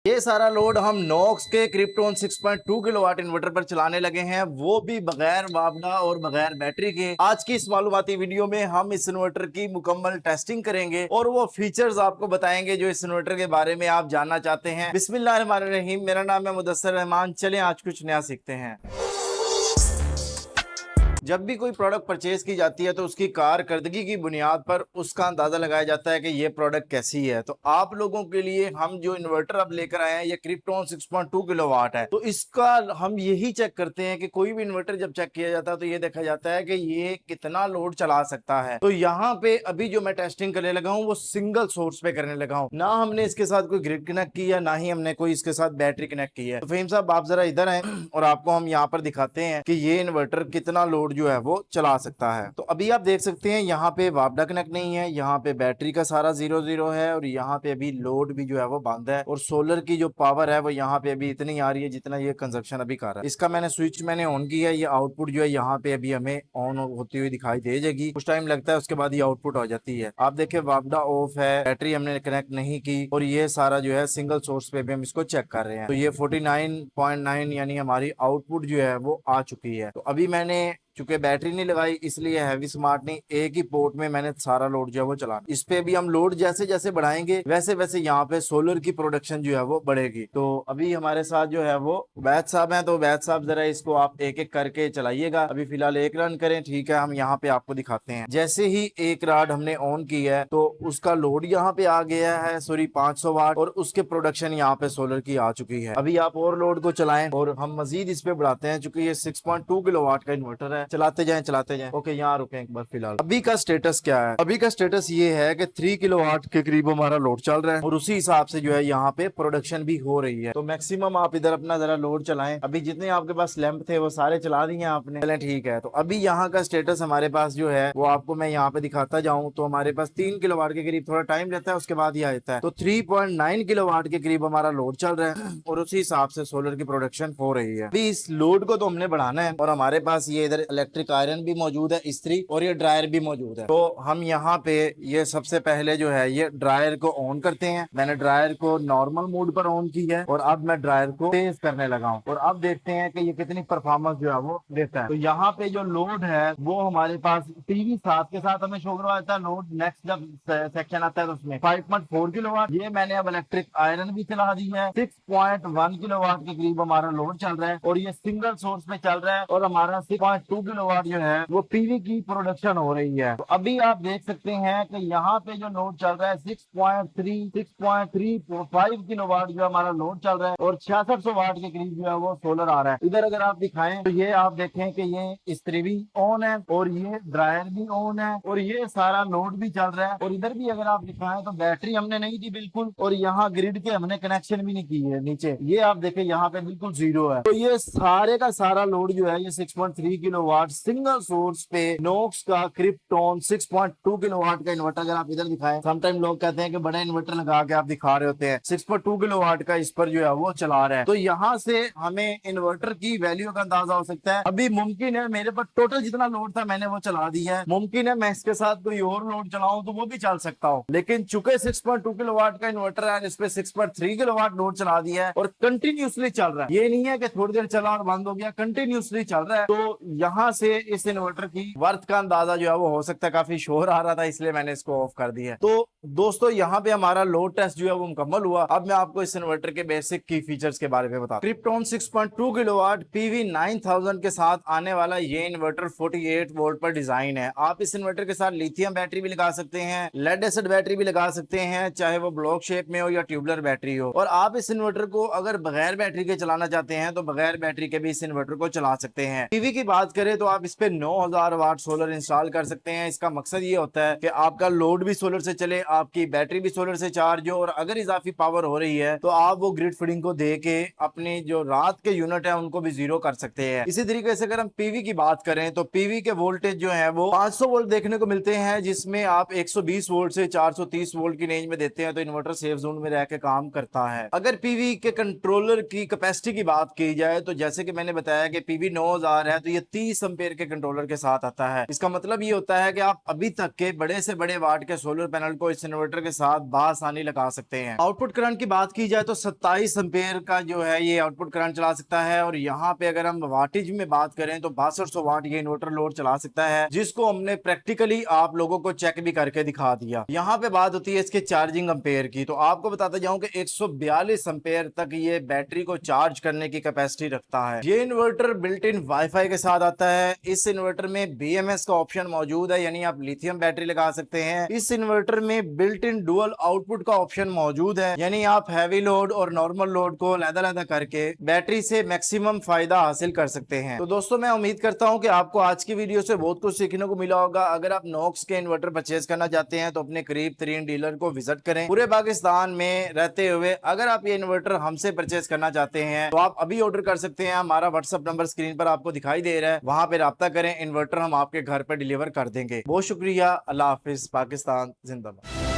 ये सारा लोड हम नॉक्स के क्रिप्टॉन 6.2 किलोवाट इन्वर्टर पर चलाने लगे हैं, वो भी बगैर वापडा और बगैर बैटरी के। आज की इस मालूमाती वीडियो में हम इस इन्वर्टर की मुकम्मल टेस्टिंग करेंगे और वो फीचर्स आपको बताएंगे जो इस इन्वर्टर के बारे में आप जानना चाहते हैं। बिस्मिल्लाहिर्रहमानिर्रहीम, मेरा नाम है मुदस्सिर रहमान। चलें आज कुछ नया सीखते हैं। जब भी कोई प्रोडक्ट परचेज की जाती है तो उसकी कारकर्दगी की बुनियाद पर उसका अंदाजा लगाया जाता है कि ये प्रोडक्ट कैसी है। तो आप लोगों के लिए हम जो इन्वर्टर अब लेकर आए हैं ये क्रिप्टॉन 6.2 किलोवाट है। तो इसका हम यही चेक करते हैं कि कोई भी इन्वर्टर जब चेक किया जाता है तो ये देखा जाता है कि ये कितना लोड चला सकता है। तो यहाँ पे अभी जो मैं टेस्टिंग करने लगा हूँ वो सिंगल सोर्स पे करने लगा हूँ। ना हमने इसके साथ कोई ग्रिड कनेक्ट किया, ना ही हमने कोई इसके साथ बैटरी कनेक्ट की है। तो फहीम साहब आप जरा इधर आए और आपको हम यहाँ पर दिखाते हैं कि ये इन्वर्टर कितना लोड जो है वो चला सकता है। तो अभी आप देख सकते हैं यहाँ पे वापडा कनेक्ट नहीं है, यहाँ पे बैटरी का सारा 0-0 है और यहाँ पे अभी लोड भी जो है वो बंद है और सोलर की जो पावर है वो यहाँ पे अभी इतनी आ रही है जितना ये कंजप्शन अभी कर रहा है। इसका मैंने स्विच ऑन किया है, ये आउटपुट जो है यहाँ पे अभी हमें ऑन होती हुई दिखाई दे जाएगी। कुछ टाइम लगता है, उसके बाद ये आउटपुट हो जाती है। आप देखिए वापडा ऑफ है, बैटरी हमने कनेक्ट नहीं की और ये सारा जो है सिंगल सोर्स पे भी हम इसको चेक कर रहे हैं। तो ये 49.9 यानी हमारी आउटपुट जो है वो आ चुकी है। तो अभी मैंने चूंकि बैटरी नहीं लगाई इसलिए हैवी स्मार्ट नहीं, एक ही पोर्ट में मैंने सारा लोड जो है वो चलाना। इस पे भी हम लोड जैसे जैसे बढ़ाएंगे वैसे वैसे यहाँ पे सोलर की प्रोडक्शन जो है वो बढ़ेगी। तो अभी हमारे साथ जो है वो वैद साहब हैं, तो वैद साहब जरा इसको आप एक एक करके चलाइएगा। अभी फिलहाल एक रन करें, ठीक है। हम यहाँ पे आपको दिखाते हैं। जैसे ही एक राड हमने ऑन की है तो उसका लोड यहाँ पे आ गया है, सॉरी 500 वाट, और उसके प्रोडक्शन यहाँ पे सोलर की आ चुकी है। अभी आप और लोड को चलाएं और हम मजीद इस पे बढ़ाते हैं चूंकि ये 6.2 किलोवाट का इन्वर्टर है। चलाते जाएं। ओके, यहाँ रुके एक बार। फिलहाल अभी का स्टेटस क्या है? अभी का स्टेटस ये है कि 3 किलोवाट के करीब हमारा लोड चल रहा है और उसी हिसाब से जो है यहाँ पे प्रोडक्शन भी हो रही है। तो मैक्सिमम आप इधर अपना जरा लोड चलाएं। अभी जितने आपके पास लैंप थे वो सारे चला दिए आपने, चलें ठीक है। तो अभी यहाँ का स्टेटस हमारे पास जो है वो आपको मैं यहाँ पे दिखाता जाऊँ तो हमारे पास 3 किलोवाट के करीब थोड़ा टाइम लेता है, उसके बाद ही आ जाता है। तो 3.9 किलोवाट के करीब हमारा लोड चल रहा है और उसी हिसाब से सोलर की प्रोडक्शन हो रही है। अभी इस लोड को तो हमने बढ़ाना है और हमारे पास ये इधर इलेक्ट्रिक आयरन भी मौजूद है, इस्त्री, और ये ड्रायर भी मौजूद है। तो हम यहाँ पे ये सबसे पहले जो है ये ड्रायर को ऑन करते हैं। मैंने ड्रायर को नॉर्मल मोड पर ऑन की है और अब मैं ड्रायर को तेज करने लगा हूँ और अब देखते हैं कि ये कितनी परफॉर्मेंस जो है वो देता है। तो यहाँ पे जो लोड है वो हमारे पास टीवी साथ के साथ हमें शो करवाता है। लोड नेक्स्ट जब सेक्शन आता है तो उसमें 5.4 किलोवाट। ये मैंने अब इलेक्ट्रिक आयरन भी चला दी है। 6.1 किलोवाट के करीब हमारा लोड चल रहा है और ये सिंगल सोर्स में चल रहा है और हमारा 6.2 किलोवाट जो है वो पीवी की प्रोडक्शन हो रही है। तो अभी आप देख सकते हैं कि यहाँ पे जो लोड चल रहा है 6.35 किलोवाट जो हमारा लोड चल रहा है और 6600 वाट के करीब जो है वो सोलर आ रहा है। इधर अगर आप दिखाएं तो ये आप देखें कि ये इस्त्री भी ऑन है और ये ड्रायर भी ऑन है और ये सारा लोड भी चल रहा है। और इधर भी अगर आप दिखाएं तो बैटरी हमने नहीं दी बिल्कुल और यहाँ ग्रिड के हमने कनेक्शन भी नहीं की है। नीचे ये आप देखें यहाँ पे बिल्कुल जीरो है। तो ये सारे का सारा लोड जो है ये 6.3 किलोवाट सिंगल सोर्स पे नॉक्स का क्रिप्टॉन 6.2 किलोवाट का इन्वर्टर अगर आप इधर दिखाएं। समटाइम लोग कहते हैं कि बड़ा इन्वर्टर लगा के आप दिखा रहे होते हैं, 6.2 किलोवाट का इस पर जो है वो चला रहा है। तो यहाँ से हमें इन्वर्टर की वैल्यू का अंदाजा हो सकता है। अभी मुमकिन है मेरे पर टोटल जितना लोड था मैंने वो चला दिया है, मुमकिन है मैं इसके साथ कोई और लोड चलाऊं तो वो भी चल सकता हूँ। लेकिन चूंकि 6.2 किलोवाट का इन्वर्टर है इस पे 6.3 किलोवाट लोड चला दिया है और कंटिन्यूसली चल रहा है। ये नहीं है कि थोड़ी देर चला और बंद हो गया, कंटिन्यूसली चल रहा है। तो यहाँ से इस इन्वर्टर की वर्थ का अंदाजा जो है वो हो सकता है। काफी शोर आ रहा था इसलिए मैंने इसको ऑफ कर दिया है। तो दोस्तों यहाँ पे हमारा लोड टेस्ट जो है वो मुकम्मल हुआ। अब मैं आपको इस इन्वर्टर के बेसिक की फीचर्स के बारे में बता। क्रिप्टॉन 6.2 किलोवाट पीवी 9000 के साथ आने वाला ये इन्वर्टर 48 वोल्ट पर डिजाइन है। आप इस इन्वर्टर के साथ लिथियम बैटरी भी लगा सकते हैं, लेड एसिड बैटरी भी लगा सकते हैं, चाहे वो ब्लॉक शेप में हो या ट्यूबुलर बैटरी हो। और आप इस इन्वर्टर को अगर बगैर बैटरी के चलाना चाहते हैं तो बगैर बैटरी के भी इस इन्वर्टर को चला सकते हैं। पीवी की बात करें तो आप इस पे 9000 वाट सोलर इंस्टॉल कर सकते हैं। इसका मकसद ये होता है कि आपका लोड भी सोलर से चले, आपकी बैटरी भी सोलर से चार्ज हो और अगर इजाफी पावर हो रही है तो आप वो ग्रिड फीडिंग को दे के अपनी जो रात के यूनिट है उनको भी जीरो कर सकते हैं। इसी तरीके से अगर हम पीवी की बात करें तो पीवी के वोल्टेज जो है वो 500 वोल्ट देखने को मिलते हैं, जिसमें आप 120 वोल्ट से 430 वोल्ट की रेंज में देते हैं तो इन्वर्टर सेफ जोन में रह के काम करता है। अगर पीवी के कंट्रोलर की कैपेसिटी की बात की जाए तो जैसे कि मैंने बताया कि पीवी 9000 है तो ये 30 22 एम्पेयर के कंट्रोलर के साथ आता है। इसका मतलब ये होता है कि आप अभी तक के बड़े से बड़े वाट के सोलर पैनल को इस इन्वर्टर के साथ बआसानी लगा सकते हैं। आउटपुट करंट की बात की जाए तो 27 एम्पेयर का जो है ये आउटपुट करंट चला सकता है, और यहाँ पे अगर हम वाटेज में बात करें तो 6200 वाट ये इन्वर्टर लोड चला सकता है, जिसको हमने प्रैक्टिकली आप लोगों को चेक भी करके दिखा दिया। यहाँ पे बात होती है इसके चार्जिंग एम्पेयर की, तो आपको बताता जाऊं कि 142 एम्पेयर तक ये बैटरी को चार्ज करने की कैपेसिटी रखता है। ये इन्वर्टर बिल्ट इन वाईफाई के साथ आता है। इस इन्वर्टर में BMS का ऑप्शन मौजूद है, यानी आप लिथियम बैटरी लगा सकते हैं। इस इन्वर्टर में बिल्ट इन डुअल आउटपुट का ऑप्शन मौजूद है, यानी आप हैवी लोड और नॉर्मल लोड को अलग-अलग करके बैटरी से मैक्सिमम फायदा हासिल कर सकते हैं। तो दोस्तों मैं उम्मीद करता हूं कि आपको आज की वीडियो से बहुत कुछ सीखने को मिला होगा। अगर आप नॉक्स के इन्वर्टर परचेज करना चाहते हैं तो अपने करीब तरीन डीलर को विजिट करें। पूरे पाकिस्तान में रहते हुए अगर आप ये इन्वर्टर हमसे परचेज करना चाहते हैं तो आप अभी ऑर्डर कर सकते हैं। हमारा व्हाट्सएप नंबर स्क्रीन पर आपको दिखाई दे रहा है, वहां पे राब्ता करें, इन्वर्टर हम आपके घर पर डिलीवर कर देंगे। बहुत शुक्रिया। अल्लाह हाफिज। पाकिस्तान जिंदाबाद।